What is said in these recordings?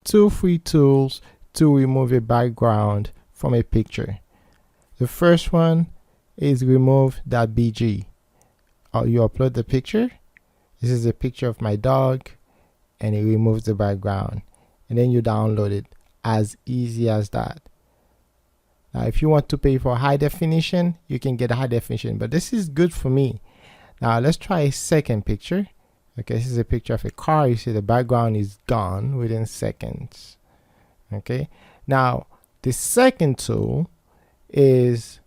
two free tools to remove a background from a picture. The first one is Remove.BG. You upload the picture. This is a picture of my dog, and it removes the background, and then you download it. As easy as that. Now if you want to pay for high definition, you can get a high definition, but this is good for me. Now let's try a second picture. Okay, this is a picture of a car. You see the background is gone within seconds. Okay, now the second tool is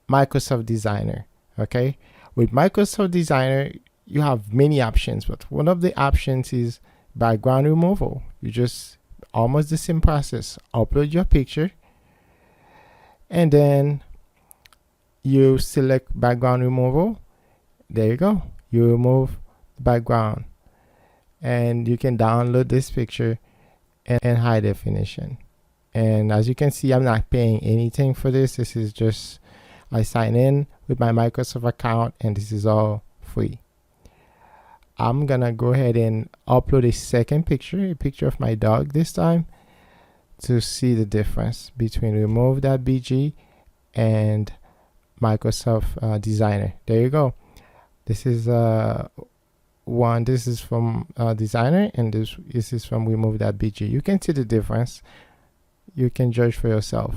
Microsoft Designer. Okay, with Microsoft Designer you have many options, but one of the options is background removal. You just almost the same process. Upload your picture, and then you select background removal. There you go. You remove the background, and you can download this picture in high definition. And as you can see, I'm not paying anything for this. This is just, I sign in with my Microsoft account, and this is all free. I'm gonna go ahead and upload a second picture, a picture of my dog this time, to see the difference between Remove.BG and Microsoft Designer. There you go. This is one. This is from Designer, and this is from Remove.BG. You can see the difference. You can judge for yourself.